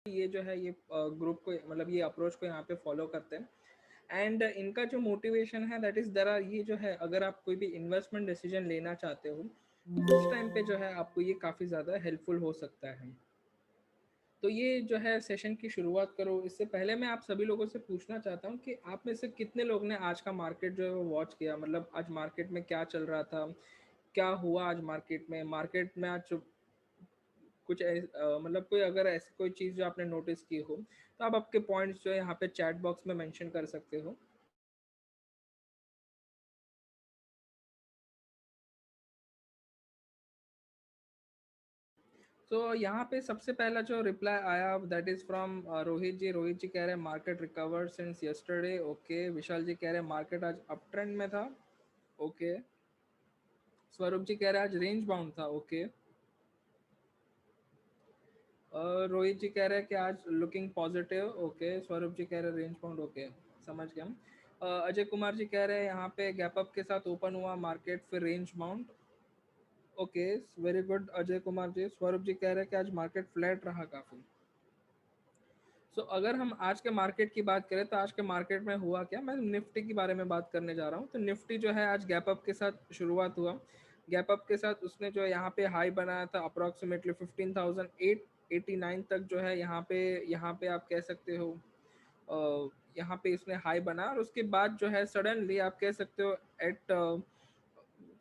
ये जो है ये ग्रुप को मतलब ये अप्रोच को यहाँ पे फॉलो करते हैं। एंड इनका जो मोटिवेशन है दैट इज देयर आर, ये जो है अगर आप कोई भी इन्वेस्टमेंट डिसीजन लेना चाहते हो तो उस टाइम पे जो है आपको ये काफ़ी ज़्यादा हेल्पफुल हो सकता है। तो ये जो है सेशन की शुरुआत करो, इससे पहले मैं आप सभी लोगों से पूछना चाहता हूँ कि आप में से कितने लोग ने आज का मार्केट जो है वो वॉच किया, मतलब आज मार्केट में क्या चल रहा था, क्या हुआ आज मार्केट में आज कुछ मतलब कोई अगर ऐसी कोई चीज़ जो आपने नोटिस की हो तो आप आपके पॉइंट्स जो है यहाँ पे चैट बॉक्स में मेंशन कर सकते हो। तो यहाँ पे सबसे पहला जो रिप्लाई आया that is from Rohit ji कह रहे हैं market recover since yesterday. Okay, Vishal ji कह रहे हैं मार्केट आज अप ट्रेंड में था। ओके, स्वरूप जी कह रहे हैं आज रेंज बाउंड था। ओके, रोहित जी कह रहे हैं कि आज लुकिंग पॉजिटिव। ओके, स्वरूप जी कह रहे हैं रेंज बाउंड। ओके, समझ गए हम। अजय कुमार जी कह रहे हैं यहाँ पे गैप अप के साथ ओपन हुआ मार्केट फिर range bound. Okay, very good Ajay Kumar ji. Swaroop ji कह रहे हैं कि आज मार्केट फ्लैट रहा काफ़ी। अगर हम आज के मार्केट की बात करें तो आज के मार्केट में हुआ क्या, मैं निफ्टी के बारे में बात करने जा रहा हूँ। तो निफ्टी जो है आज गैप अप के साथ शुरुआत हुआ। गैप अप के साथ उसने जो यहाँ पे हाई बनाया था अप्रोक्सीमेटली 15,889 तक जो है यहाँ पे आप कह सकते हो यहाँ पे इसने हाई बना और उसके बाद जो है सडनली आप कह सकते हो एट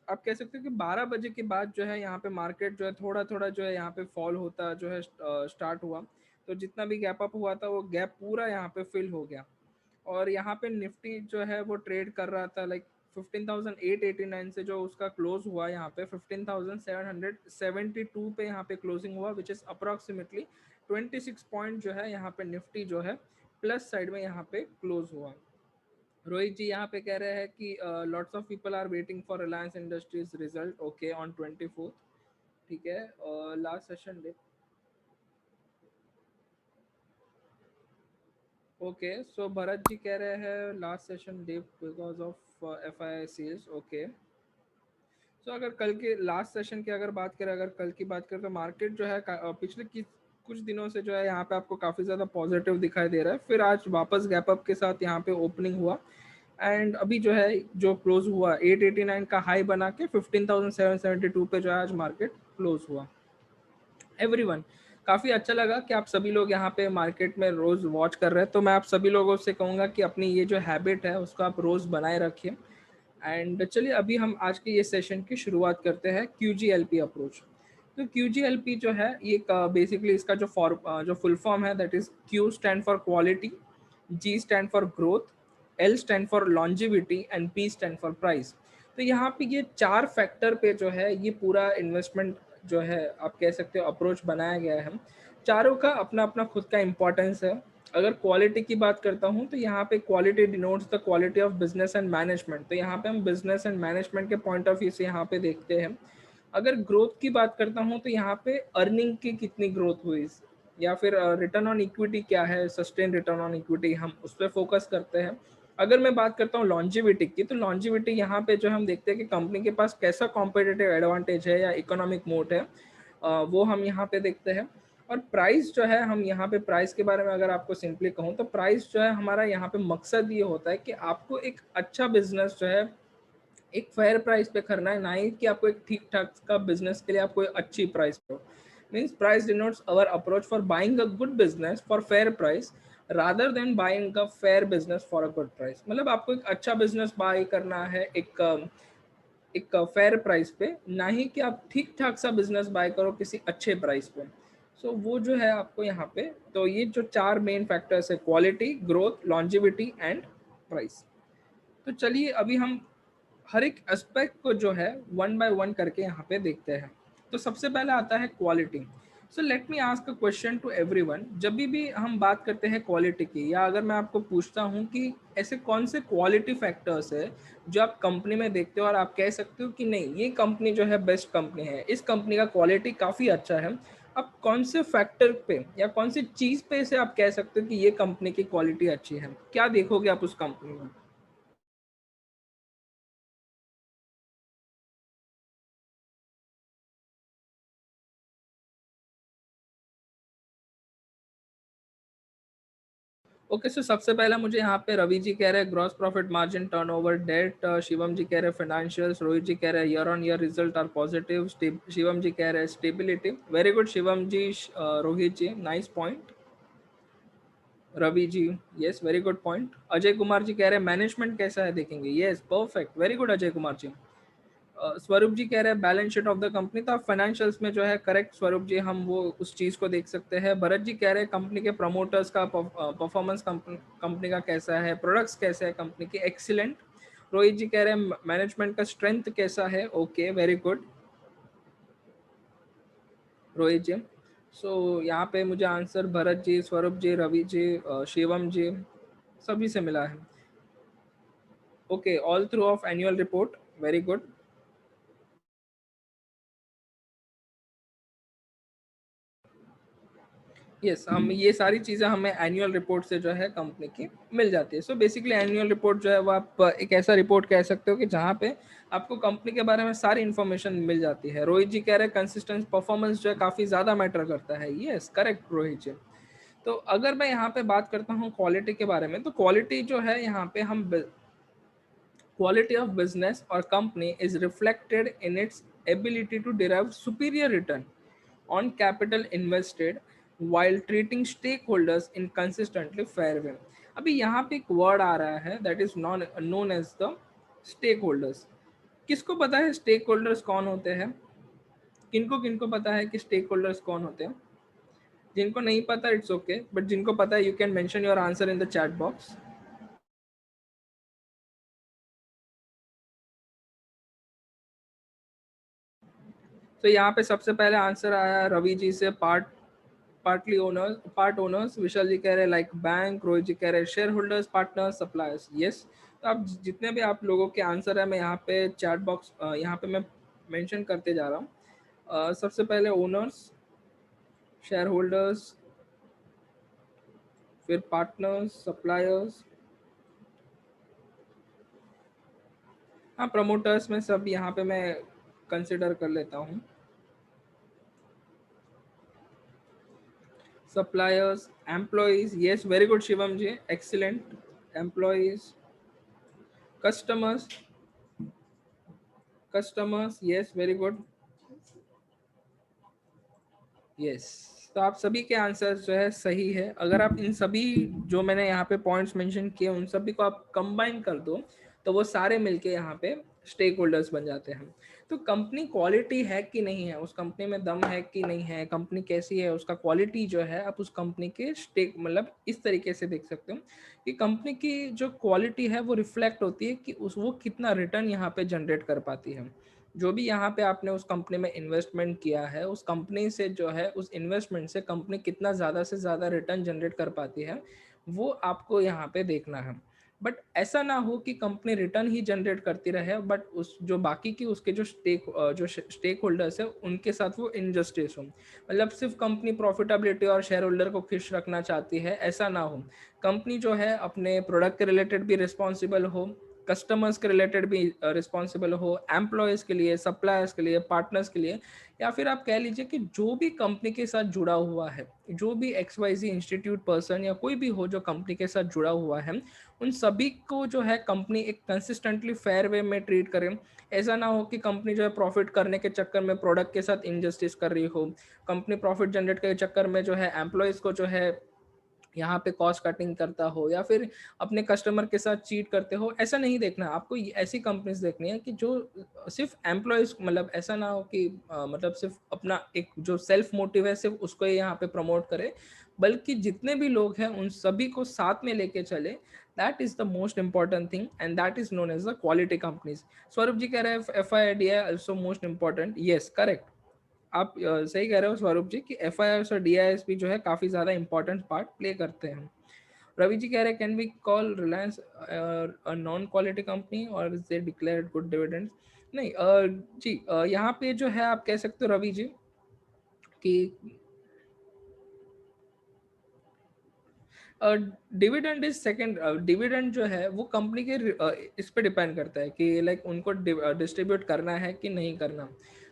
आप कह सकते हो कि 12 बजे के बाद जो है यहाँ पे मार्केट जो है थोड़ा थोड़ा जो है यहाँ पे फॉल होता जो है स्टार्ट हुआ। तो जितना भी गैप अप हुआ था वो गैप पूरा यहाँ पे फिल हो गया और यहाँ पे निफ्टी जो है वो ट्रेड कर रहा था लाइक 15,889 से जो उसका क्लोज हुआ यहाँ पे 15,772 पे यहाँ पे क्लोजिंग हुआ विच इज़ अप्रॉक्सीमेटली 26 पॉइंट जो है यहाँ पे निफ्टी जो है प्लस साइड में यहाँ पे क्लोज हुआ। रोहित जी यहाँ पे कह रहे हैं कि lots of people are waiting for Reliance Industries result. Okay, on 24th। ठीक है, last session day. Okay, so Bharat ji कह रहे हैं last session day because of F I sales. Okay, so अगर कल के लास्ट सेशन की अगर बात करें, अगर कल की बात करें तो मार्केट जो है पिछले कुछ दिनों से जो है यहाँ पे आपको काफ़ी ज़्यादा पॉजिटिव दिखाई दे रहा है। फिर आज वापस गैप अप के साथ यहाँ पे ओपनिंग हुआ एंड अभी जो है जो क्लोज हुआ 889 का हाई बना के 15,772 पे जो है आज मार्केट क्लोज हुआ। एवरीवन, काफ़ी अच्छा लगा कि आप सभी लोग यहाँ पे मार्केट में रोज़ वॉच कर रहे हैं। तो मैं आप सभी लोगों से कहूँगा कि अपनी ये जो हैबिट है उसको आप रोज़ बनाए रखिए। एंड चलिए अभी हम आज के ये सेशन की शुरुआत करते हैं Q G L P approach. तो क्यू जी एल पी जो है ये बेसिकली इसका जो फुल फॉर्म है that is Q stand for quality, G stand for growth, L stand for longevity and P stand for price. तो यहाँ पे ये चार फैक्टर पे जो है ये पूरा इन्वेस्टमेंट जो है आप कह सकते हो अप्रोच बनाया गया है। चारों का अपना अपना खुद का इम्पोर्टेंस है। अगर क्वालिटी की बात करता हूँ तो यहाँ पे quality denotes the quality of business and management. तो यहाँ पे हम बिजनेस एंड मैनेजमेंट के पॉइंट ऑफ व्यू से यहाँ पे देखते हैं। अगर ग्रोथ की बात करता हूँ तो यहाँ पे अर्निंग की कितनी ग्रोथ हुई या फिर रिटर्न ऑन इक्विटी क्या है, सस्टेन रिटर्न ऑन इक्विटी, हम उस पर फोकस करते हैं। अगर मैं बात करता हूँ लॉन्जिविटी की तो लॉन्जिविटी यहाँ पे जो हम देखते हैं कि कंपनी के पास कैसा कॉम्पिटिटिव एडवांटेज है या इकोनॉमिक मोट है, वो हम यहाँ पे देखते हैं। और प्राइस जो है हम यहाँ पे प्राइस के बारे में अगर आपको सिंपली कहूँ तो प्राइस जो है हमारा यहाँ पे मकसद ये होता है कि आपको एक अच्छा बिजनेस जो है एक फेयर प्राइस पे करना है, ना ही कि आपको एक ठीक ठाक का बिजनेस के लिए आपको एक अच्छी प्राइस पे। Means price denotes our approach for buying a good business for fair price rather than buying a fair business for a good price. मतलब आपको एक अच्छा बिजनेस बाय करना है एक फेयर प्राइस पे, ना ही कि आप ठीक ठाक सा बिजनेस बाय करो किसी अच्छे प्राइस पे। वो जो है आपको यहाँ पे, तो ये जो चार मेन फैक्टर्स है quality, growth, longevity and price. तो चलिए अभी हम हर एक एस्पेक्ट को जो है वन बाय वन करके यहाँ पे देखते हैं। तो सबसे पहले आता है quality. So let me ask a question to everyone, जब भी हम बात करते हैं क्वालिटी की, या अगर मैं आपको पूछता हूँ कि ऐसे कौन से क्वालिटी फैक्टर्स है जो आप कंपनी में देखते हो और आप कह सकते हो कि नहीं ये कंपनी जो है बेस्ट कंपनी है, इस कंपनी का क्वालिटी काफ़ी अच्छा है, आप कौन से फैक्टर पे या कौन सी चीज़ पे से आप कह सकते हो कि ये कंपनी की क्वालिटी अच्छी है, क्या देखोगे आप उस कंपनी में? ओके, सो सबसे पहला मुझे यहाँ पे रवि जी कह रहे हैं gross profit margin, turnover, debt. Shivam ji कह रहे हैं फाइनेंशियल्स। रोहित जी कह रहे हैं year on year result are positive. Shivam ji कह रहे हैं stability. Very good Shivam ji. Rohit ji nice point. Ravi ji yes very good point. Ajay Kumar ji कह रहे हैं मैनेजमेंट कैसा है देखेंगे। Yes perfect, very good Ajay Kumar ji. Swaroop ji कह रहे हैं balance sheet of the company, तो आप फाइनेंशियल्स में जो है करेक्ट स्वरूप जी, हम वो उस चीज़ को देख सकते हैं। भरत जी कह रहे हैं कंपनी के प्रमोटर्स का परफॉर्मेंस कंपनी का कैसा है, प्रोडक्ट्स कैसे है कंपनी के, एक्सीलेंट। रोहित जी कह रहे हैं मैनेजमेंट का स्ट्रेंथ कैसा है। ओके वेरी गुड रोहित जी। सो यहाँ पे मुझे आंसर भरत जी, स्वरूप जी, रवि जी, शिवम जी सभी से मिला है। Okay, all through of annual report, very good. Yes, हम ये सारी चीज़ें हमें एनुअल रिपोर्ट से जो है कंपनी की मिल जाती है। सो बेसिकली एनुअल रिपोर्ट जो है वो आप एक ऐसा रिपोर्ट कह सकते हो कि जहाँ पे आपको कंपनी के बारे में सारी इन्फॉर्मेशन मिल जाती है। रोहित जी कह रहे हैं कंसिस्टेंट परफॉर्मेंस जो है काफ़ी ज़्यादा मैटर करता है। यस करेक्ट रोहित जी। तो अगर मैं यहाँ पे बात करता हूँ क्वालिटी के बारे में, तो क्वालिटी जो है यहाँ पे हम quality of business or company is reflected in its ability to derive superior return on capital invested while treating stakeholders in consistently fair way. अभी यहाँ पे एक वर्ड आ रहा है that is known as the stake holders. किसको पता है स्टेक होल्डर्स कौन होते हैं? किनको किनको पता है कि स्टेक होल्डर्स कौन होते हैं? जिनको नहीं पता इट्स ओके, बट जिनको पता है you can mention your answer in the chat box. तो यहाँ पे सबसे पहले आंसर आया रवि जी से, पार्ट ओनर्स। विशाल जी कह रहे हैं लाइक बैंक। रोहित जी कह रहे हैं share holders, partners, suppliers. Yes, तो आप जितने भी आप लोगों के आंसर है मैं यहाँ पे चैट बॉक्स यहाँ पे मैं मेंशन करते जा रहा हूँ। सबसे पहले ओनर्स, शेयर होल्डर्स, फिर पार्टनर्स, सप्लायर्स, हाँ प्रमोटर्स में सब यहाँ पे मैं कंसिडर कर लेता हूँ। Suppliers, employees, yes very good Shivam ji, excellent. Employees, customers, customers, yes very good, yes. तो आप सभी के आंसर जो है सही है। अगर आप इन सभी जो मैंने यहाँ पे पॉइंट्स मेंशन किए उन सभी को आप कंबाइन कर दो तो वो सारे मिलके यहाँ पे स्टेक होल्डर्स बन जाते हैं। तो कंपनी क्वालिटी है कि नहीं है, उस कंपनी में दम है कि नहीं है, कंपनी कैसी है, उसका क्वालिटी जो है आप उस कंपनी के स्टेक मतलब इस तरीके से देख सकते हो कि कंपनी की जो क्वालिटी है वो रिफ्लेक्ट होती है कि उस वो कितना रिटर्न यहाँ पे जनरेट कर पाती है। जो भी यहाँ पे आपने उस कंपनी में इन्वेस्टमेंट किया है, उस कंपनी से जो है उस इन्वेस्टमेंट से कंपनी कितना ज़्यादा से ज़्यादा रिटर्न जनरेट कर पाती है, वो आपको यहाँ पे देखना है। बट ऐसा ना हो कि कंपनी रिटर्न ही जनरेट करती रहे बट उस जो बाकी की उसके जो स्टेक होल्डर्स है उनके साथ वो इनजस्टिस हो, मतलब सिर्फ कंपनी प्रॉफिटेबिलिटी और शेयर होल्डर को खुश रखना चाहती है, ऐसा ना हो। कंपनी जो है अपने प्रोडक्ट के रिलेटेड भी रिस्पॉन्सिबल हो, कस्टमर्स के रिलेटेड भी रिस्पॉन्सिबल हो, एम्प्लॉयज़ के लिए, सप्लायर्स के लिए, पार्टनर्स के लिए, या फिर आप कह लीजिए कि जो भी कंपनी के साथ जुड़ा हुआ है, जो भी XYZ इंस्टीट्यूट पर्सन या कोई भी हो जो कंपनी के साथ जुड़ा हुआ है, उन सभी को जो है कंपनी एक कंसिस्टेंटली फेयर वे में ट्रीट करे। ऐसा ना हो कि कंपनी जो है प्रॉफिट करने के चक्कर में प्रोडक्ट के साथ इनजस्टिस कर रही हो, कंपनी प्रॉफिट जनरेट के चक्कर में जो है एम्प्लॉयज़ को जो है यहाँ पे कॉस्ट कटिंग करता हो या फिर अपने कस्टमर के साथ चीट करते हो, ऐसा नहीं देखना। आपको ऐसी कंपनीज देखनी है कि जो सिर्फ एम्प्लॉयज मतलब ऐसा ना हो कि मतलब सिर्फ अपना एक जो सेल्फ मोटिव है सिर्फ उसको ही यहाँ पे प्रमोट करे, बल्कि जितने भी लोग हैं उन सभी को साथ में लेके चले। That is the most important thing and that is known as the quality companies. Swaroop ji कह रहे हैं FIDI also most important. Yes correct, आप सही कह रहे हो स्वरूप जी कि FIS और DIS भी जो है काफ़ी ज़्यादा इंपॉर्टेंट पार्ट प्ले करते हैं। रवि जी कह रहे हैं can we call Reliance non quality company और is they declared good dividends? नहीं जी, यहाँ पे जो है आप कह सकते हो रवि जी कि डिविडेंड इज सेकंड। डिविडेंड जो है वो कंपनी के इस पे डिपेंड करता है कि लाइक उनको डिस्ट्रीब्यूट करना है कि नहीं करना।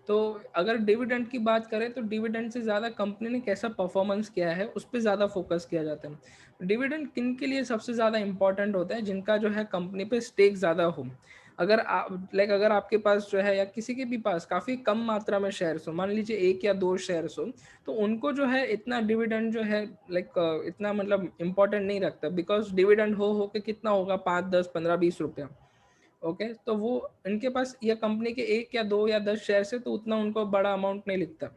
तो अगर डिविडेंड की बात करें तो डिविडेंड से ज़्यादा कंपनी ने कैसा परफॉर्मेंस किया है उस पर ज़्यादा फोकस किया जाता है। डिविडेंड किन के लिए सबसे ज़्यादा इंपॉर्टेंट होता है, जिनका जो है कंपनी पे स्टेक ज़्यादा हो। अगर आप अगर आपके पास जो है या किसी के भी पास काफ़ी कम मात्रा में शेयर्स हो, मान लीजिए 1 या 2 शेयर्स हो, तो उनको जो है इतना डिविडेंड जो है इतना मतलब इम्पोर्टेंट नहीं रखता, बिकॉज डिविडेंड हो के कितना होगा, 5, 10, 15, 20 रुपया। ओके, तो वो इनके पास या कंपनी के 1 या 2 या 10 शेयर है, तो उतना उनको बड़ा अमाउंट नहीं लिखता।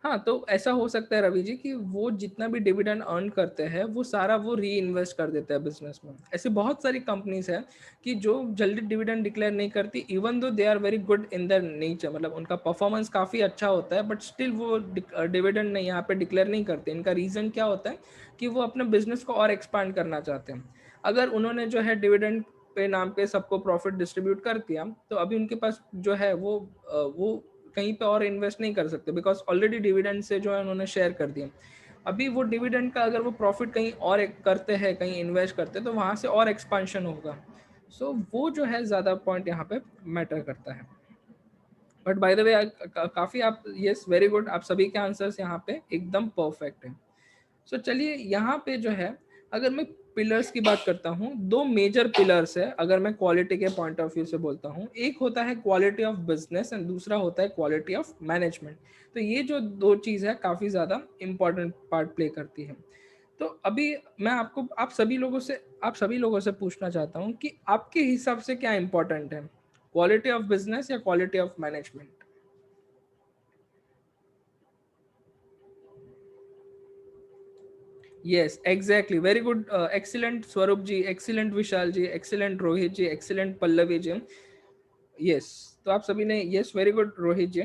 हाँ, तो ऐसा हो सकता है रवि जी कि वो जितना भी डिविडेंड अर्न करते हैं वो सारा वो री इन्वेस्ट कर देते हैं बिजनेस में। ऐसी बहुत सारी कंपनीज हैं कि जो जल्दी डिविडेंड डिक्लेयर नहीं करती, even though they are very good in their nature, मतलब उनका परफॉर्मेंस काफ़ी अच्छा होता है, बट स्टिल वो डिविडेंड नहीं यहाँ पे डिक्लेयर नहीं करते। इनका रीज़न क्या होता है कि वो अपने बिजनेस को और एक्सपांड करना चाहते हैं। अगर उन्होंने जो है डिविडेंड पे नाम पे सबको प्रॉफिट डिस्ट्रीब्यूट कर दिया, तो अभी उनके पास जो है वो कहीं पे और इन्वेस्ट नहीं कर सकते, बिकॉज ऑलरेडी डिविडेंड से जो है उन्होंने शेयर कर दिया। अभी वो डिविडेंड का अगर वो प्रॉफिट कहीं और करते हैं, कहीं इन्वेस्ट करते हैं, तो वहाँ से और एक्सपांशन होगा। सो वो जो है ज़्यादा पॉइंट यहाँ पे मैटर करता है। बट बाय द वे काफ़ी आप, यस वेरी गुड, आप सभी के आंसर्स यहाँ पे एकदम परफेक्ट है। सो चलिए यहाँ पे जो है, अगर मैं पिलर्स की बात करता हूँ, 2 मेजर पिलर्स है अगर मैं क्वालिटी के पॉइंट ऑफ व्यू से बोलता हूँ। एक होता है क्वालिटी ऑफ बिजनेस एंड दूसरा होता है क्वालिटी ऑफ मैनेजमेंट। तो ये जो दो चीज़ है काफ़ी ज़्यादा इंपॉर्टेंट पार्ट प्ले करती है। तो अभी मैं आपको आप सभी लोगों से पूछना चाहता हूँ कि आपके हिसाब से क्या इंपॉर्टेंट है, क्वालिटी ऑफ बिजनेस या quality of management? Yes, exactly. Very good. Excellent, Swarup ji. Excellent, Vishal ji. Excellent, Rohit ji. Excellent, Pallavi ji. Yes. तो आप सभी ने yes, very good, रोहित जी।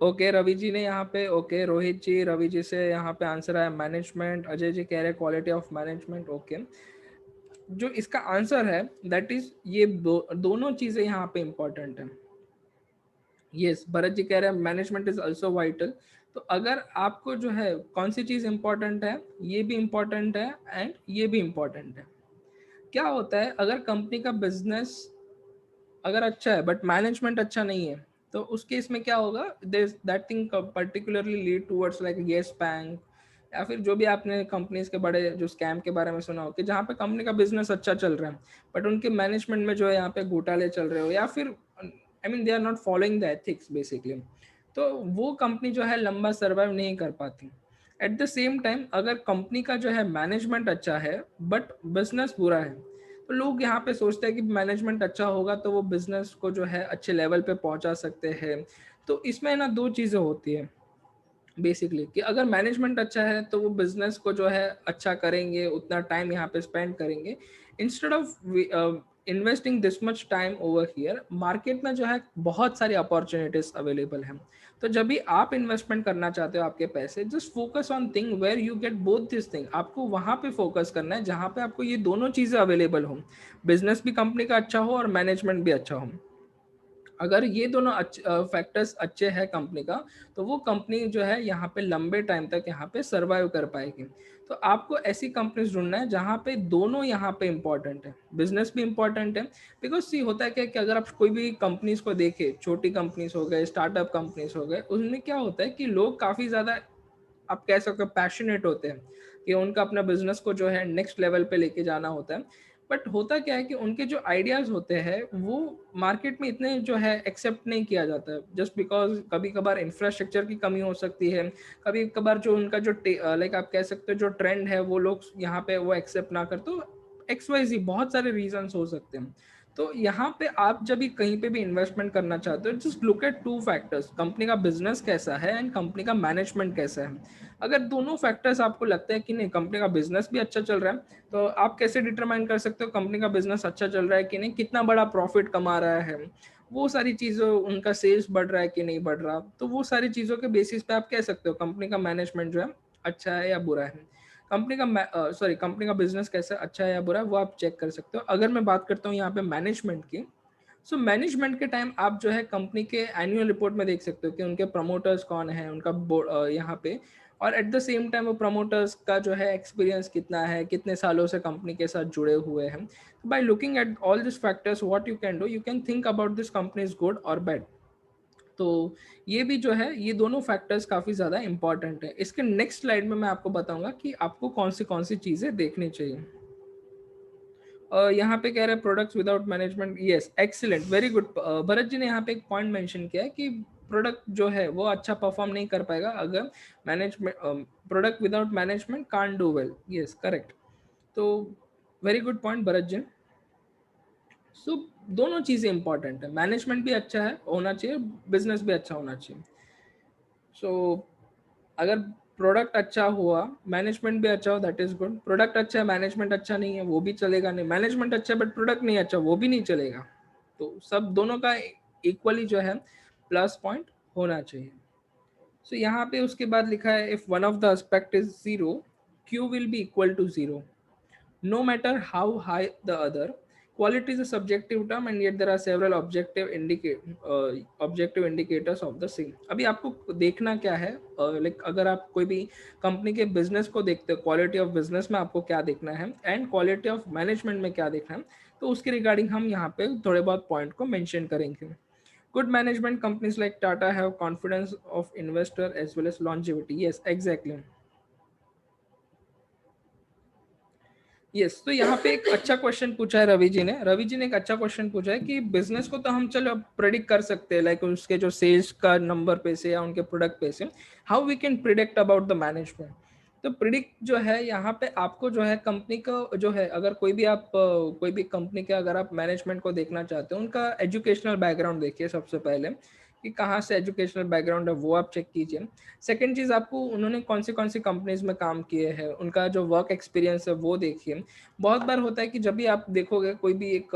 ओके, रवि जी ने यहाँ पे, ओके रोहित जी, रवि जी से यहाँ पे आंसर आया मैनेजमेंट। अजय जी कह रहे क्वालिटी ऑफ मैनेजमेंट। ओके, जो इसका आंसर है दैट इज ये दोनों चीजें यहाँ पे इंपॉर्टेंट है। यस, भरत जी कह रहे हैं मैनेजमेंट इज ऑल्सो वाइटल। तो अगर आपको जो है कौन सी चीज़ इंपॉर्टेंट है, ये भी इंपॉर्टेंट है एंड ये भी इंपॉर्टेंट है। क्या होता है अगर कंपनी का बिजनेस अगर अच्छा है बट मैनेजमेंट अच्छा नहीं है, तो उस केस में क्या होगा, that thing particularly lead towards like yes bank, या फिर जो भी आपने कंपनीज के बड़े जो स्कैम के बारे में सुना हो कि जहाँ पे कंपनी का बिजनेस अच्छा चल रहा है बट उनके मैनेजमेंट में जो है यहाँ पे घोटाले चल रहे हो, या फिर I mean they are not following the ethics basically, तो वो कंपनी जो है लंबा सर्वाइव नहीं कर पाती। एट द सेम टाइम अगर कंपनी का जो है मैनेजमेंट अच्छा है बट बिजनेस बुरा है, तो लोग यहाँ पे सोचते हैं कि मैनेजमेंट अच्छा होगा तो वो बिजनेस को जो है अच्छे लेवल पे पहुंचा सकते हैं। तो इसमें ना दो चीज़ें होती है बेसिकली, कि अगर मैनेजमेंट अच्छा है तो वो बिजनेस को जो है अच्छा करेंगे, उतना टाइम यहाँ पे स्पेंड करेंगे, instead of investing this much time over here. Market में जो है बहुत सारी अपॉर्चुनिटीज अवेलेबल हैं। तो जब भी आप इन्वेस्टमेंट करना चाहते हो आपके पैसे, just focus on thing where you get both this thing. आपको वहाँ पे फोकस करना है जहाँ पे आपको ये दोनों चीज़ें अवेलेबल हो, बिजनेस भी कंपनी का अच्छा हो और मैनेजमेंट भी अच्छा हो। अगर ये दोनों फैक्टर्स अच्छे हैं कंपनी का, तो वो कंपनी जो है यहाँ पे लंबे टाइम तक यहाँ पे सरवाइव कर पाएगी। तो आपको ऐसी कंपनीज ढूंढना है जहाँ पे दोनों यहाँ पे इंपॉर्टेंट है, बिजनेस भी इंपॉर्टेंट है। बिकॉज सी होता है क्या कि अगर आप कोई भी कंपनीज को देखें, छोटी कंपनीज हो गए, स्टार्टअप कंपनीज हो गए, उनमें क्या होता है कि लोग काफ़ी ज़्यादा, आप कह सकते हो, पैशनेट होते हैं कि उनका अपना बिजनेस को जो है नेक्स्ट लेवल पे लेके जाना होता है। बट होता क्या है कि उनके जो आइडियाज होते हैं वो मार्केट में इतने जो है एक्सेप्ट नहीं किया जाता है, जस्ट बिकॉज कभी कभार इंफ्रास्ट्रक्चर की कमी हो सकती है, कभी कभार जो उनका जो लाइक आप कह सकते हो जो ट्रेंड है वो लोग यहाँ पे वो एक्सेप्ट ना कर, तो XYZ बहुत सारे रीजंस हो सकते हैं। तो यहाँ पे आप जब भी कहीं पे भी इन्वेस्टमेंट करना चाहते हो, just look at 2 factors, company का बिजनेस कैसा है एंड कंपनी का मैनेजमेंट कैसा है। अगर दोनों फैक्टर्स आपको लगता है कि नहीं कंपनी का बिजनेस भी अच्छा चल रहा है, तो आप कैसे डिटरमाइन कर सकते हो कंपनी का बिजनेस अच्छा चल रहा है कि नहीं, कितना बड़ा प्रॉफिट कमा रहा है, वो सारी चीज़ों, उनका सेल्स बढ़ रहा है कि नहीं बढ़ रहा, तो वो सारी चीज़ों के बेसिस पे आप कह सकते हो कंपनी का मैनेजमेंट जो है अच्छा है या बुरा है। कंपनी का बिजनेस कैसा अच्छा है या बुरा है वो आप चेक कर सकते हो। अगर मैं बात करता हूँ यहाँ पे मैनेजमेंट की, सो मैनेजमेंट के टाइम आप जो है कंपनी के एनुअल रिपोर्ट में देख सकते हो कि उनके प्रमोटर्स कौन है, उनका बोर्ड यहाँ पे, और एट द सेम टाइम वो प्रमोटर्स का जो है एक्सपीरियंस कितना है, कितने सालों से कंपनी के साथ जुड़े हुए हैं. By looking at all this factors what you can think about this company is good और बैड. तो ये भी जो है, ये दोनों फैक्टर्स काफ़ी ज़्यादा इंपॉर्टेंट है. इसके नेक्स्ट स्लाइड में मैं आपको बताऊंगा कि आपको कौन सी चीज़ें देखनी चाहिए. यहाँ पे कह रहे हैं products without management. Yes, excellent, very good. Bharat ji ने यहाँ पे एक पॉइंट मेंशन किया है कि प्रोडक्ट जो है वो अच्छा परफॉर्म नहीं कर पाएगा अगर management, product without management can't do well. Yes, correct. तो very good point Bharat ji. सो दोनों चीज़ें इंपॉर्टेंट है, मैनेजमेंट भी अच्छा है होना चाहिए, बिजनेस भी अच्छा होना चाहिए. सो अगर प्रोडक्ट अच्छा हुआ, मैनेजमेंट भी अच्छा हो, दैट इज गुड. प्रोडक्ट अच्छा है, मैनेजमेंट अच्छा नहीं है, वो भी चलेगा नहीं. मैनेजमेंट अच्छा है बट प्रोडक्ट नहीं अच्छा, वो भी नहीं चलेगा. तो सब दोनों का इक्वली जो है प्लस पॉइंट होना चाहिए. सो यहाँ पे उसके बाद लिखा है if one of the aspect is zero, Q will be equal to zero no matter how high the other. Quality is a subjective term and yet there are several objective indicators of the same. अभी आपको देखना क्या है, like अगर आप कोई भी company के बिजनेस को देखते हो, क्वालिटी ऑफ बिजनेस में आपको क्या देखना है एंड क्वालिटी ऑफ मैनेजमेंट में क्या देखना है, तो उसके रिगार्डिंग हम यहाँ पे थोड़े बहुत पॉइंट को मेंशन करेंगे. Good management companies like Tata have confidence of investor as well as longevity. Yes, exactly. Yes, तो यहाँ पे एक अच्छा क्वेश्चन पूछा है रवि जी ने एक अच्छा क्वेश्चन पूछा है कि बिजनेस को तो हम चलो प्रिडिक्ट कर सकते हैं, लाइक उसके जो सेल्स का नंबर पे से या उनके प्रोडक्ट पे से, how we can predict about the management. तो प्रिडिक्ट जो है यहाँ पे आपको जो है कंपनी का जो है, अगर कोई भी आप कोई भी कंपनी के अगर आप मैनेजमेंट को देखना चाहते हो, उनका एजुकेशनल बैकग्राउंड देखिए सबसे पहले कि कहाँ से एजुकेशनल बैकग्राउंड है, वो आप चेक कीजिए. सेकेंड चीज़, आपको उन्होंने कौन सी कंपनीज में काम किए हैं, उनका जो वर्क एक्सपीरियंस है वो देखिए. बहुत बार होता है कि जब भी आप देखोगे कोई भी एक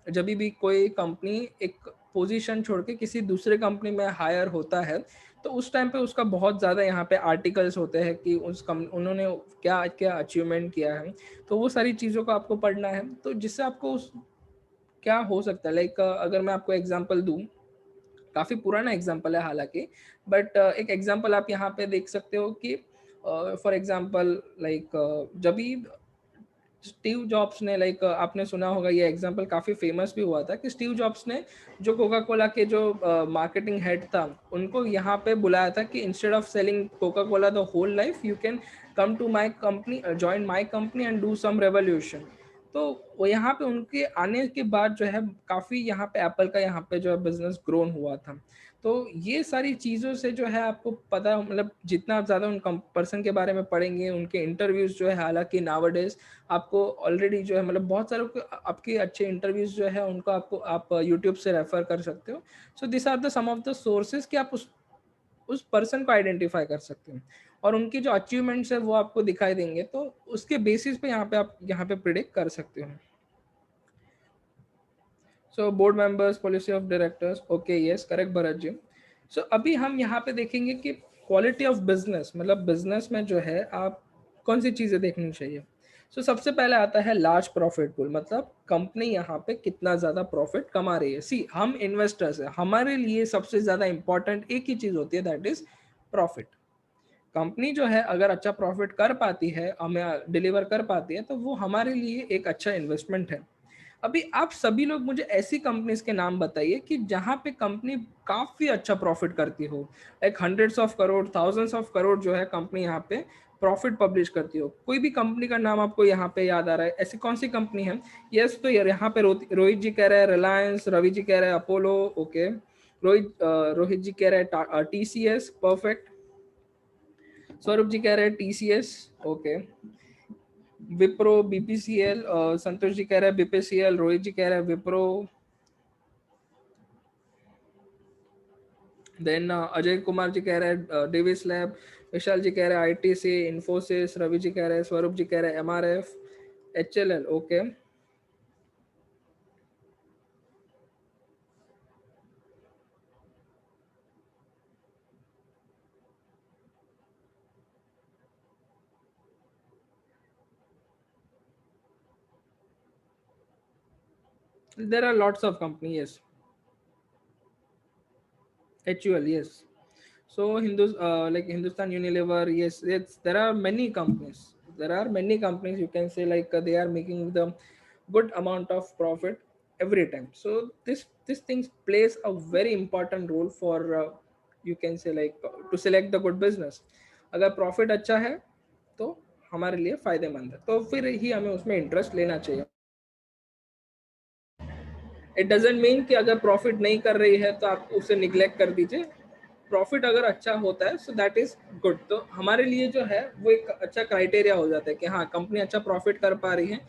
जब भी कोई कंपनी एक पोजीशन छोड़ के किसी दूसरे कंपनी में हायर होता है, तो उस टाइम पे उसका बहुत ज़्यादा यहाँ पे आर्टिकल्स होते हैं कि उन्होंने क्या क्या अचीवमेंट किया है. तो वो सारी चीज़ों को आपको पढ़ना है, तो जिससे आपको उस क्या हो सकता है, लाइक अगर मैं आपको एग्जांपल दूं, काफ़ी पुराना एग्जाम्पल है हालांकि, बट एक एग्जाम्पल आप यहाँ पे देख सकते हो कि फॉर एग्जाम्पल लाइक जब भी स्टीव जॉब्स ने, लाइक आपने सुना होगा, ये एग्जांपल काफ़ी फेमस भी हुआ था कि स्टीव जॉब्स ने जो कोका कोला के जो मार्केटिंग हेड था, उनको यहाँ पे बुलाया था कि instead of selling Coca Cola the whole life, you can come to my company, join my company and do some revolution. तो वो यहाँ पे उनके आने के बाद जो है काफ़ी यहाँ पे एप्पल का यहाँ पे जो है बिजनेस ग्रोन हुआ था. तो ये सारी चीज़ों से जो है आपको पता, मतलब जितना आप ज़्यादा उन पर्सन के बारे में पढ़ेंगे, उनके इंटरव्यूज़ जो है, हालांकि नावडेज आपको ऑलरेडी जो है, मतलब बहुत सारे आपके अच्छे इंटरव्यूज़ जो है उनको आपको आप यूट्यूब से रेफ़र कर सकते हो. So this are the some of the sources कि आप उस पर्सन को आइडेंटिफाई कर सकते हैं और उनकी जो अचीवमेंट्स है वो आपको दिखाई देंगे, तो उसके बेसिस पे यहाँ पे आप यहाँ पे प्रिडिक्ट कर सकते हो. So board members, policy of directors, okay, yes, correct Bharat ji. So अभी हम यहाँ पे देखेंगे कि क्वालिटी ऑफ बिजनेस, मतलब बिजनेस में जो है आप कौन सी चीज़ें देखनी चाहिए. सबसे पहले आता है लार्ज प्रॉफिट पूल, मतलब कंपनी यहाँ पे कितना ज़्यादा प्रॉफिट कमा रही है. सी, हम इन्वेस्टर्स हैं, हमारे लिए सबसे ज़्यादा इंपॉर्टेंट एक ही चीज़ होती है, दैट इज प्रॉफिट. कंपनी जो है अगर अच्छा प्रॉफिट कर पाती है, हमें डिलीवर कर पाती है, तो वो हमारे लिए एक अच्छा इन्वेस्टमेंट है. अभी आप सभी लोग मुझे ऐसी कंपनीज के नाम बताइए कि जहां पे कंपनी काफी अच्छा प्रॉफिट करती हो, like hundreds of crore, thousands of crore जो है कंपनी यहाँ पे प्रॉफिट पब्लिश करती हो. कोई भी कंपनी का नाम आपको यहाँ पे याद आ रहा है, ऐसी कौन सी कंपनी है. यस, तो यार यहाँ पे रोहित जी कह रहे हैं रिलायंस, रवि जी कह रहे हैं अपोलो, ओके. रोहित जी कह रहे हैं टीसीएस, परफेक्ट. स्वरूप जी कह रहे हैं TCS, okay. Wipro, BPCL, Santosh ji कह रहे हैं बीपीसीएल, रोहित जी कह रहे हैं विप्रो. देन अजय कुमार जी कह रहे हैं डेविस लैब, विशाल जी कह रहे हैं आईटीसी, इन्फोसिस, रवि जी कह रहे हैं, स्वरूप जी कह रहे हैं MRF, HLL, okay. There are lots of company, yes. HUL, yes. So like Hindustan Unilever, yes, it's there are many companies. There are many companies, you can say, like they are making the good amount of profit every time. So this things plays a very important role for you can say like to select the good business. अगर profit अच्छा है तो हमारे लिए फायदेमंद है, तो फिर ही हमें उसमें इंटरेस्ट लेना चाहिए. इट डजेंट मीन कि अगर प्रॉफिट नहीं कर रही है तो आप उसे निग्लेक्ट कर दीजिए. प्रॉफिट अगर अच्छा होता है सो दैट इज गुड. तो हमारे लिए जो है वो एक अच्छा क्राइटेरिया हो जाता है कि हाँ कंपनी अच्छा प्रॉफिट कर पा रही है.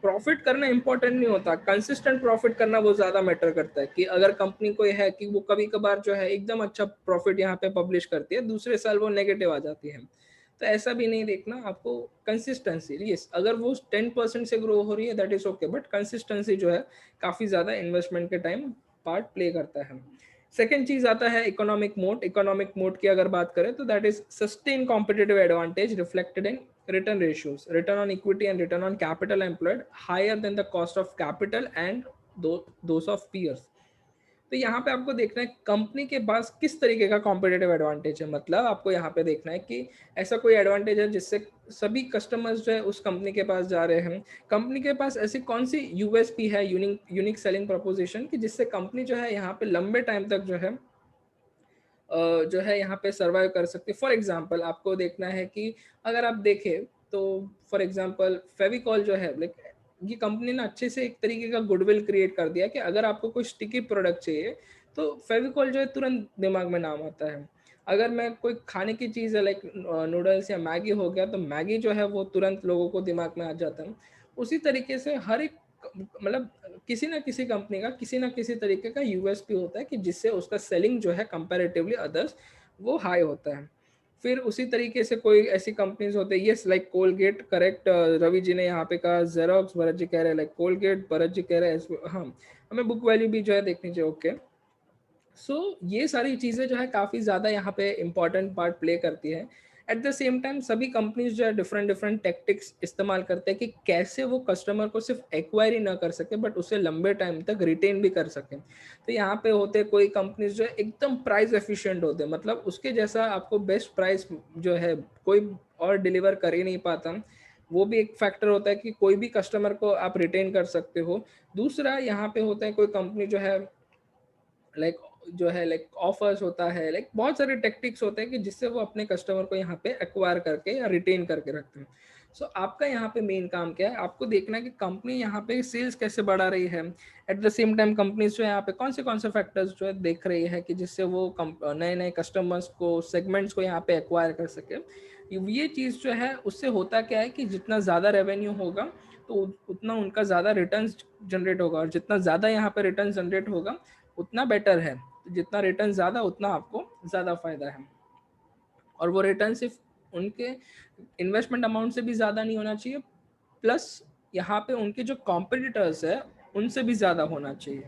प्रॉफिट करना इंपॉर्टेंट नहीं होता, कंसिस्टेंट प्रॉफिट करना वो ज्यादा मैटर करता है. कि अगर कंपनी को है कि वो कभी कभार जो है एकदम अच्छा प्रॉफिट यहाँ पे पब्लिश करती है, दूसरे साल वो नेगेटिव आ जाती है, तो ऐसा भी नहीं देखना आपको. कंसिस्टेंसी, यस, अगर वो 10% से ग्रो हो रही है that is okay, but consistency जो है काफी ज्यादा इन्वेस्टमेंट के टाइम पार्ट प्ले करता है. सेकेंड चीज आता है इकोनॉमिक मोड. इकोनॉमिक मोड की अगर बात करें तो that is sustain competitive advantage reflected in return ratios, return on equity and return on capital employed higher than the cost of capital and those of peers. तो यहाँ पे आपको देखना है कंपनी के पास किस तरीके का कॉम्पिटेटिव एडवांटेज है. मतलब आपको यहाँ पे देखना है कि ऐसा कोई एडवांटेज है जिससे सभी कस्टमर्स जो है उस कंपनी के पास जा रहे हैं. कंपनी के पास ऐसी कौन सी यूएसपी है, यूनिक यूनिक सेलिंग प्रोपोजिशन, कि जिससे कंपनी जो है यहाँ पे लंबे टाइम तक जो है यहाँ पे सर्वाइव कर सकते. फॉर एग्जांपल आपको देखना है कि अगर आप देखें तो फॉर एग्जांपल फेविकॉल जो है, लाइक ये कंपनी ने अच्छे से एक तरीके का गुडविल क्रिएट कर दिया कि अगर आपको कोई स्टिकी प्रोडक्ट चाहिए तो फेविकॉल जो है तुरंत दिमाग में नाम आता है. अगर मैं कोई खाने की चीज़ है लाइक नूडल्स या मैगी हो गया, तो मैगी जो है वो तुरंत लोगों को दिमाग में आ जाता है. उसी तरीके से हर एक मतलब किसी ना किसी कंपनी का किसी ना किसी तरीके का यूएसपी होता है कि जिससे उसका सेलिंग जो है कंपैरेटिवली अदर्स वो हाई होता है. फिर उसी तरीके से कोई ऐसी कंपनीज होते हैं, yes like Colgate, correct, Ravi ji ने यहाँ पे कहा. जेरोक्स, भरत जी कह रहे हैं लाइक कोलगेट, भरत जी कह रहे हैं हाँ हमें बुक वैल्यू भी जो है देखनी चाहिए. ओके, सो ये सारी चीज़ें जो है काफ़ी ज़्यादा यहाँ पे इम्पॉर्टेंट पार्ट प्ले करती है. एट द सेम टाइम सभी कंपनीज जो है डिफरेंट डिफरेंट टेक्टिक्स इस्तेमाल करते हैं कि कैसे वो कस्टमर को सिर्फ एक्वायर ही ना कर सके बट उसे लंबे टाइम तक रिटेन भी कर सकें. तो यहाँ पे होते कोई कंपनीज जो है एकदम प्राइस एफिशिएंट होते हैं, मतलब उसके जैसा आपको बेस्ट प्राइस जो है कोई और डिलीवर कर ही नहीं पाता. वो भी एक फैक्टर होता है कि कोई भी कस्टमर को आप रिटेन कर सकते हो. दूसरा यहाँ पे होता है कोई कंपनी जो है लाइक लाइक ऑफर्स होता है, लाइक बहुत सारे टेक्टिक्स होते हैं कि जिससे वो अपने कस्टमर को यहाँ पे एक्वायर करके या रिटेन करके रखते हैं. सो आपका यहाँ पे मेन काम क्या है, आपको देखना है कि कंपनी यहाँ पे सेल्स कैसे बढ़ा रही है. At the same time companies जो है यहाँ पे कौन से फैक्टर्स जो है देख रही है कि जिससे वो नए नए कस्टमर्स को, सेगमेंट्स को यहाँ पे एक्वायर कर सके. ये चीज़ जो है उससे होता क्या है कि जितना ज़्यादा रेवेन्यू होगा तो उतना उनका ज़्यादा रिटर्न्स जनरेट होगा, और जितना ज़्यादा यहाँ पे रिटर्न जनरेट होगा उतना बेटर है. तो जितना रिटर्न ज़्यादा उतना आपको ज़्यादा फायदा है. और वो रिटर्न सिर्फ उनके इन्वेस्टमेंट अमाउंट से भी ज़्यादा नहीं होना चाहिए, प्लस यहाँ पे उनके जो कॉम्पिटिटर्स है उनसे भी ज़्यादा होना चाहिए.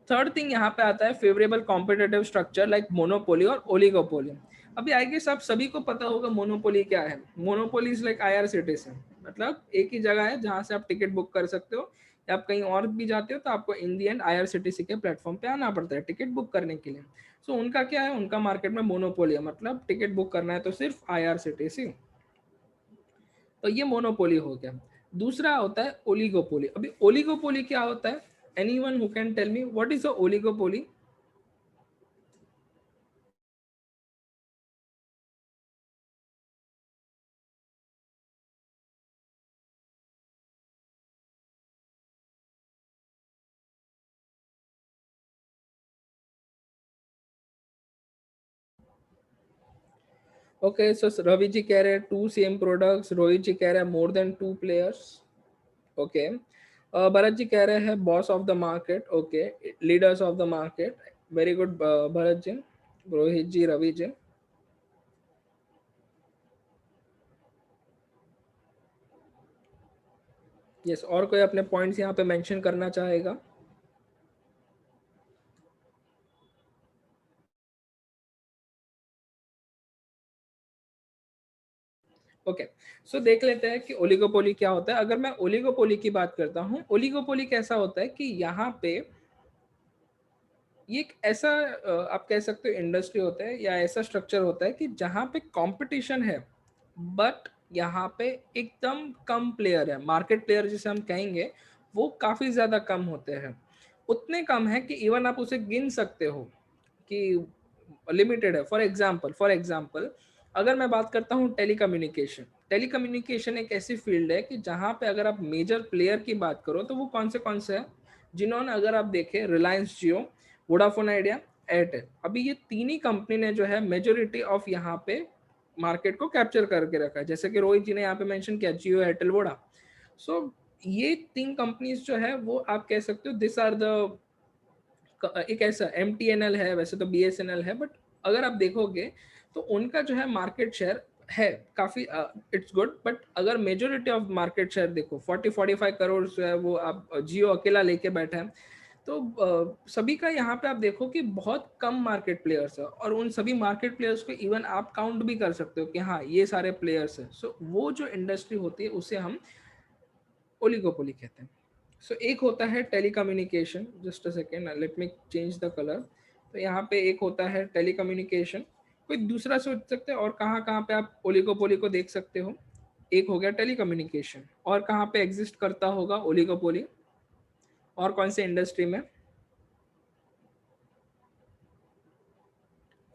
थर्ड थिंग यहाँ पे आता है favourable competitive structure like monopoly और ओलिगोपोली. अभी आई गेस आप सभी को पता होगा मोनोपोली क्या है. मोनोपोली इज लाइक आईआरसीटीसी, मतलब एक ही जगह है जहाँ से आप टिकट बुक कर सकते हो, या आप कहीं और भी जाते हो तो आपको इन दी एंड आईआरसीटीसी के प्लेटफॉर्म पे आना पड़ता है टिकट बुक करने के लिए. सो उनका क्या है, उनका मार्केट में मोनोपोली है, मतलब टिकट बुक करना है तो सिर्फ आईआरसीटीसी. तो ये मोनोपोली हो गया. दूसरा होता है ओलिगोपोली. अभी ओलिगोपोली क्या होता है, anyone who can tell me what is a oligopoly? Okay, so Ravi ji कह रहे हैं two same products, Rohit ji कह रहे हैं more than two players. Okay, Bharat ji कह रहे हैं boss of the market. Okay, leaders of the market. Very good Bharat ji, Rohit ji, Ravi ji. Yes, और कोई अपने पॉइंट्स यहाँ पे मेंशन करना चाहेगा? ओके, सो देख लेते हैं कि ओलिगोपोली क्या होता है। अगर मैं ओलिगोपोली की बात करता हूँ, ओलिगोपोली कैसा होता है कि यहाँ पे ये एक ऐसा आप कह सकते हो इंडस्ट्री होता है या ऐसा स्ट्रक्चर होता है कि जहाँ पे कंपटीशन है, बट यहाँ पे एकदम कम प्लेयर है। मार्केट प्लेयर जिसे हम कहेंगे वो काफ़ी ज़्यादा कम होते हैं। उतने कम है कि इवन आप उसे गिन सकते हो कि लिमिटेड है। फॉर एग्जाम्पल अगर मैं बात करता हूँ टेलीकम्युनिकेशन, टेलीकम्युनिकेशन एक ऐसी फील्ड है कि जहाँ पे अगर आप मेजर प्लेयर की बात करो तो वो कौन से हैं, जिन्होंने अगर आप देखें रिलायंस जियो, वोडाफोन आइडिया, एयरटेल, अभी ये तीन ही कंपनी ने जो है मेजोरिटी ऑफ यहाँ पे मार्केट को कैप्चर करके रखा है। जैसे कि रोहित जी ने यहाँ पे मेंशन किया, जियो, एयरटेल, वोडा। सो ये तीन कंपनीज जो है वो आप कह सकते हो दिस आर द, एक ऐसा MTNL है, वैसे तो BSNL है, बट अगर आप देखोगे तो उनका जो है मार्केट शेयर है काफ़ी, इट्स गुड। बट अगर मेजोरिटी ऑफ मार्केट शेयर देखो 40-45 करोड़ जो है वो आप जियो अकेला लेके बैठे हैं। तो सभी का यहाँ पे आप देखो कि बहुत कम मार्केट प्लेयर्स है, और उन सभी मार्केट प्लेयर्स को इवन आप काउंट भी कर सकते हो कि हाँ ये सारे प्लेयर्स हैं। सो वो जो इंडस्ट्री होती है उसे हम ओलिगोपोली कहते हैं। सो एक होता है telecommunication, just a second let me change the colour. तो यहाँ पे एक होता है टेलीकम्युनिकेशन, कोई दूसरा सोच सकते हैं और कहाँ कहाँ पे आप ओलिगोपोली को देख सकते हो। एक हो गया टेलीकम्युनिकेशन, और कहाँ पे एग्जिस्ट करता होगा ओलिगोपोली, और कौन से इंडस्ट्री में?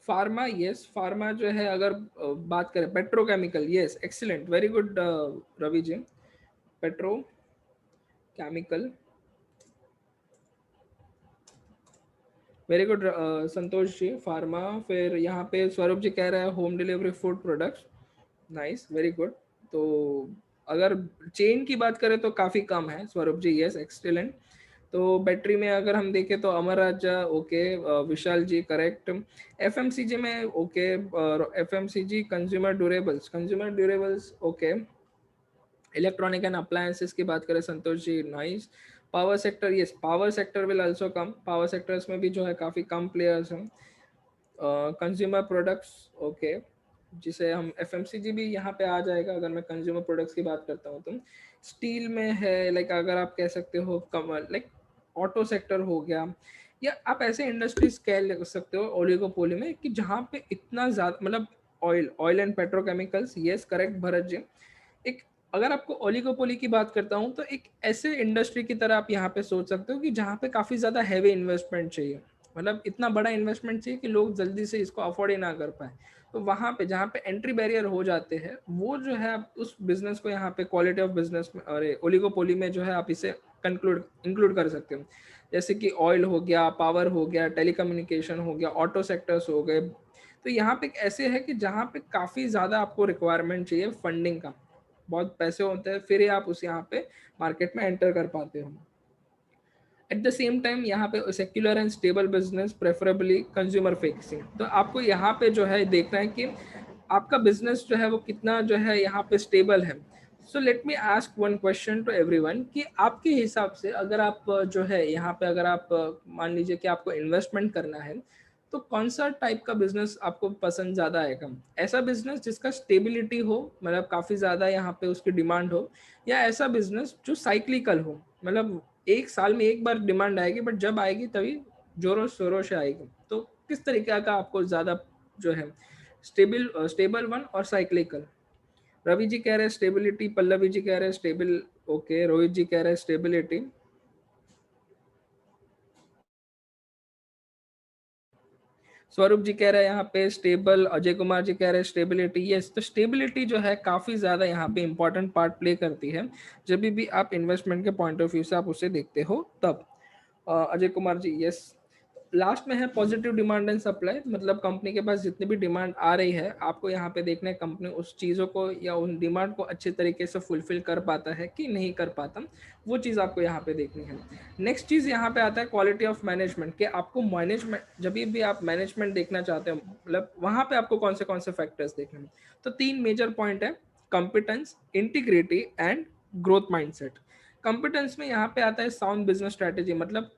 फार्मा, यस, फार्मा जो है अगर बात करें, petrochemical, yes, excellent, very good Ravi ji. Petro chemical, very good Santosh ji, pharma. फिर यहाँ पे स्वरूप जी कह रहे हैं home delivery food products, nice, very good. तो अगर चेन की बात करें तो काफ़ी कम है स्वरूप जी, यस, एक्सीलेंट। तो बैटरी में अगर हम देखें तो Amar Raja, okay, Vishal ji correct. FMCG में okay, FMCG, consumer durables okay. Electronic and appliances की बात करें Santosh ji, nice. Power sector, yes, power sector will also come, power sectors में भी जो है काफ़ी कम प्लेयर्स हैं। कंज्यूमर प्रोडक्ट्स, ओके, जिसे हम FMCG भी यहाँ पे आ जाएगा अगर मैं कंज्यूमर प्रोडक्ट्स की बात करता हूँ तो। स्टील में है, लाइक अगर आप कह सकते हो कमर, लाइक ऑटो सेक्टर हो गया, या आप ऐसे इंडस्ट्रीज कह सकते हो ओलिगोपोली में कि जहाँ पे इतना ज़्यादा, मतलब oil and petrochemicals, yes correct Bharat ji. एक, अगर आपको ओलिगोपोली की बात करता हूँ तो एक ऐसे इंडस्ट्री की तरह आप यहाँ पे सोच सकते हो कि जहाँ पे काफ़ी ज़्यादा हैवी इन्वेस्टमेंट चाहिए, मतलब इतना बड़ा इन्वेस्टमेंट चाहिए कि लोग जल्दी से इसको अफोर्ड ही ना कर पाए। तो वहाँ पे जहाँ पे एंट्री बैरियर हो जाते हैं, वो जो है आप उस बिजनेस को यहाँ पे क्वालिटी ऑफ बिजनेस में, अरे ओलिगोपोली में जो है आप इसे इंक्लूड कर सकते हो। जैसे कि ऑयल हो गया, पावर हो गया, टेलीकम्युनिकेशन हो गया, ऑटो सेक्टर्स हो गए। तो यहाँ पे एक ऐसे है कि जहाँ पे काफ़ी ज़्यादा आपको रिक्वायरमेंट चाहिए फंडिंग का, बहुत पैसे होते हैं, फिर ही आप उस यहाँ पे मार्केट में एंटर कर पाते हो। एट द सेम टाइम यहाँ पे secular and stable business, preferably consumer facing. तो आपको यहाँ पे जो है देखना है कि आपका बिजनेस जो है वो कितना जो है यहाँ पे स्टेबल है। So let me ask one question to everyone कि आपके हिसाब से अगर आप जो है यहाँ पे अगर आप मान लीजिए कि आपको इन्वेस्टमेंट करना है, तो कौन सा टाइप का बिजनेस आपको पसंद ज़्यादा आएगा? ऐसा बिजनेस जिसका स्टेबिलिटी हो, मतलब काफ़ी ज़्यादा यहाँ पे उसकी डिमांड हो, या ऐसा बिजनेस जो साइक्लिकल हो, मतलब एक साल में एक बार डिमांड आएगी, बट जब आएगी तभी जोरों शोरों से आएगी? तो किस तरीके का आपको ज़्यादा जो है, स्टेबल वन और साइक्लिकल? रवि जी कह रहे हैं स्टेबिलिटी, पल्लवी जी कह रहे हैं स्टेबल, ओके, रोहित जी कह रहे हैं स्टेबिलिटी, स्वरूप जी कह रहे हैं यहाँ पे स्टेबल, अजय कुमार जी कह रहे हैं स्टेबिलिटी, यस। तो स्टेबिलिटी जो है काफ़ी ज़्यादा यहाँ पे इंपॉर्टेंट पार्ट प्ले करती है जब भी आप इन्वेस्टमेंट के पॉइंट ऑफ व्यू से आप उसे देखते हो तब। अजय कुमार जी, यस। लास्ट में है पॉजिटिव डिमांड एंड सप्लाई, मतलब कंपनी के पास जितनी भी डिमांड आ रही है, आपको यहाँ पे देखना है कंपनी उस चीज़ों को या उन डिमांड को अच्छे तरीके से फुलफिल कर पाता है कि नहीं कर पाता, वो चीज़ आपको यहाँ पे देखनी है। नेक्स्ट चीज़ यहाँ पे आता है क्वालिटी ऑफ मैनेजमेंट, कि आपको मैनेजमेंट, जब भी आप मैनेजमेंट देखना चाहते हो, मतलब वहाँ पे आपको कौन से फैक्टर्स देखने हैं? तो तीन मेजर पॉइंट है, competence, integrity and growth mindset. Competence में यहाँ पे आता है साउंड बिजनेस स्ट्रैटेजी, मतलब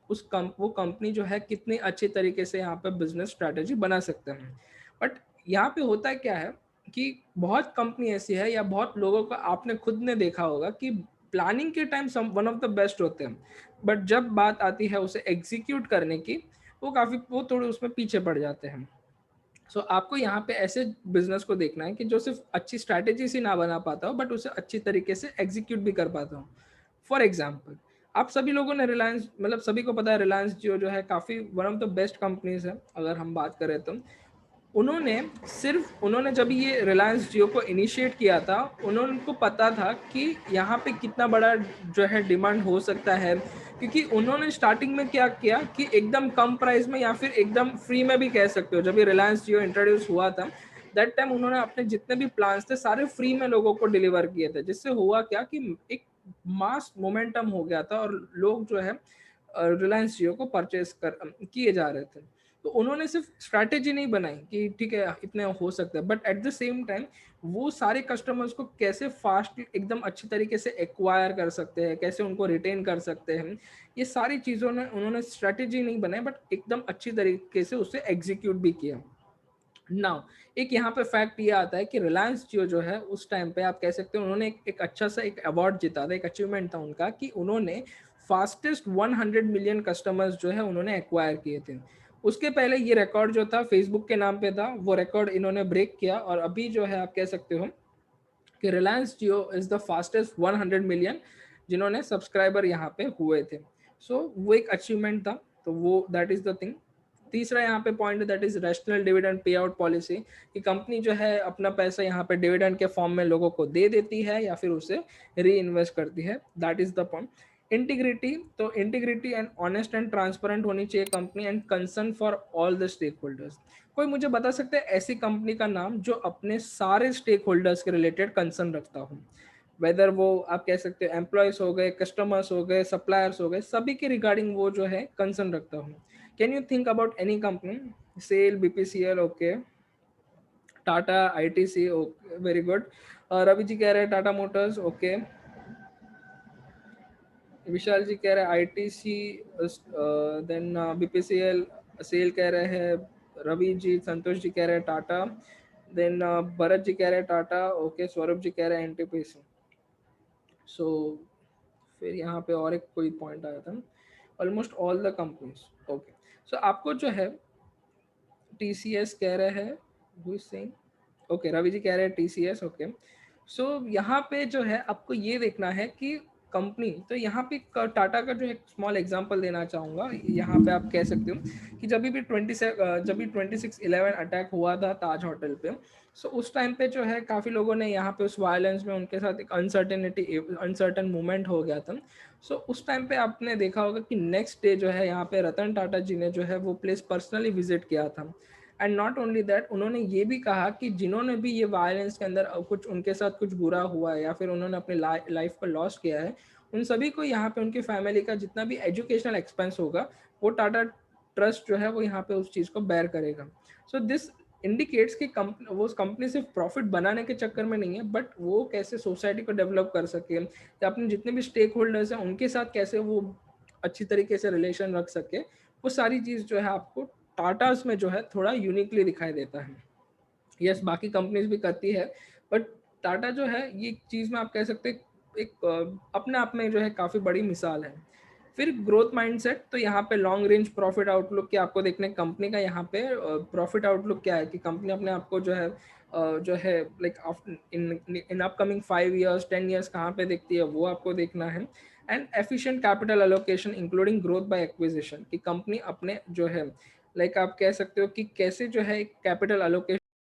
वो कंपनी जो है कितने अच्छे तरीके से यहाँ पे बिजनेस स्ट्रैटेजी बना सकते हैं। बट यहाँ पे होता है क्या है कि बहुत कंपनी ऐसी है या बहुत लोगों का आपने खुद ने देखा होगा कि प्लानिंग के time some one of the best होते हैं, बट जब बात आती है उसे एग्जीक्यूट करने की, वो थोड़े उसमें पीछे पड़ जाते हैं। सो आपको यहाँ पे ऐसे बिजनेस को देखना है कि जो सिर्फ अच्छी स्ट्रैटेजी से ना बना पाता हो बट उसे अच्छी तरीके से एग्जीक्यूट भी कर पाता हो। फॉर एग्जाम्पल, आप सभी लोगों ने रिलायंस, मतलब सभी को पता है रिलायंस जियो जो है काफ़ी one of the best companies है अगर हम बात करें तो। उन्होंने जब ये रिलायंस जियो को इनिशिएट किया था, उनको पता था कि यहाँ पे कितना बड़ा जो है डिमांड हो सकता है, क्योंकि उन्होंने स्टार्टिंग में क्या किया कि एकदम कम प्राइस में या फिर एकदम फ्री में भी कह सकते हो, जब ये रिलायंस जियो इंट्रोड्यूस हुआ था दैट टाइम उन्होंने अपने जितने भी प्लान्स थे सारे फ्री में लोगों को डिलीवर किए थे, जिससे हुआ क्या कि एक मास मोमेंटम हो गया था और लोग जो है रिलायंस जियो को परचेज कर किए जा रहे थे। तो उन्होंने सिर्फ स्ट्रैटेजी नहीं बनाई कि ठीक है इतने हो सकता है, but at the same time वो सारे कस्टमर्स को कैसे फास्ट एकदम अच्छी तरीके से एक्वायर कर सकते हैं, कैसे उनको रिटेन कर सकते हैं, ये सारी चीज़ों ने उन्होंने स्ट्रैटेजी नहीं बनाई बट एकदम अच्छी तरीके से उसे एग्जीक्यूट भी किया। नाउ एक यहाँ पे फैक्ट ये आता है कि रिलायंस जियो जो है उस टाइम पे आप कह सकते हो उन्होंने एक अच्छा सा एक अवार्ड जीता था, एक अचीवमेंट था उनका कि उन्होंने फास्टेस्ट 100 मिलियन कस्टमर्स जो है उन्होंने एक्वायर किए थे। उसके पहले ये रिकॉर्ड जो था फेसबुक के नाम पे था, वो रिकॉर्ड इन्होंने ब्रेक किया और अभी जो है आप कह सकते हो कि रिलायंस जियो इज़ द फास्टेस्ट 100 मिलियन जिन्होंने सब्सक्राइबर यहाँ पे हुए थे। वो एक अचीवमेंट था, तो वो दैट इज़ द थिंग। तीसरा यहाँ पे point that is rational dividend pay out policy, कि कंपनी जो है अपना पैसा यहाँ पे डिविडेंड के फॉर्म में लोगों को दे देती है या फिर उसे री इन्वेस्ट करती है, that is the point. Integrity, तो integrity and honest and transparent होनी चाहिए company and concern for all the stake holders. कोई मुझे बता सकते हैं ऐसी कंपनी का नाम जो अपने सारे स्टेक होल्डर्स के रिलेटेड कंसर्न रखता हो, वेदर वो आप कह सकते हो एम्प्लॉयज हो गए, कस्टमर्स हो गए, सप्लायर्स हो गए, सभी के रिगार्डिंग वो जो है कंसर्न रखता हूँ। Can you think about any company? SAIL, BPCL, okay, Tata, ITC, okay, very good. Ravi ji कह रहे हैं टाटा मोटर्स, ओके। विशाल जी कह रहे हैं आईटीसी, देन बीपीसीएल, सेल कह रहे हैं रवि जी, संतोष जी कह रहे हैं टाटा, देन भरत जी कह रहे हैं टाटा, ओके, सौरभ जी कह रहे हैं एनटीपीसी। सो फिर यहाँ पे और एक कोई पॉइंट आया था, almost all the companies, okay. So आपको जो है टीसीएस कह रहे हैं, who is saying, okay, Ravi ji कह रहे हैं टीसीएस, ओके। सो यहाँ पे जो है आपको ये देखना है कि कंपनी, तो यहाँ पे टाटा का जो एक स्मॉल एग्जांपल देना चाहूँगा, यहाँ पे आप कह सकते हो कि जब भी 26/11 अटैक हुआ था ताज होटल पे, सो उस टाइम पे जो है काफ़ी लोगों ने यहाँ पे उस वायलेंस में उनके साथ एक अनसर्टन मूवमेंट हो गया था। सो उस टाइम पे आपने देखा होगा कि नेक्स्ट डे जो है यहाँ पे रतन टाटा जी ने जो है वो प्लेस पर्सनली विजिट किया था। एंड नॉट ओनली दैट, उन्होंने ये भी कहा कि जिन्होंने भी ये वायलेंस के अंदर कुछ उनके साथ कुछ बुरा हुआ है या फिर उन्होंने अपने लाइफ को लॉस किया है, उन सभी को यहाँ पे उनकी फैमिली का जितना भी एजुकेशनल एक्सपेंस होगा वो टाटा ट्रस्ट जो है वो यहाँ पे उस चीज़ को बेयर करेगा। सो दिस इंडिकेट्स कि वो कंपनी सिर्फ प्रॉफिट बनाने के चक्कर में नहीं है बट वो कैसे सोसाइटी को डेवलप कर सके या अपने जितने भी स्टेक होल्डर्स हैं उनके साथ कैसे वो अच्छी तरीके से रिलेशन रख सके, वो सारी चीज़ जो है आपको टाटास में जो है थोड़ा यूनिकली दिखाई देता है। यस, बाकी कंपनीज भी करती है बट टाटा जो है ये चीज़ में आप कह सकते हैं एक अपने आप में जो है काफ़ी बड़ी मिसाल है। फिर ग्रोथ माइंडसेट, तो यहाँ पे लॉन्ग रेंज प्रॉफिट आउटलुक क्या आपको देखने, कंपनी का यहाँ पे प्रॉफिट आउटलुक क्या है कि कंपनी अपने आप को जो है like in upcoming 5 years 10 years कहाँ पे देखती है वो आपको देखना है। And efficient capital allocation including growth by acquisition, कि कंपनी अपने जो है लाइक आप कह सकते हो कि कैसे जो है कैपिटल एलोकेशन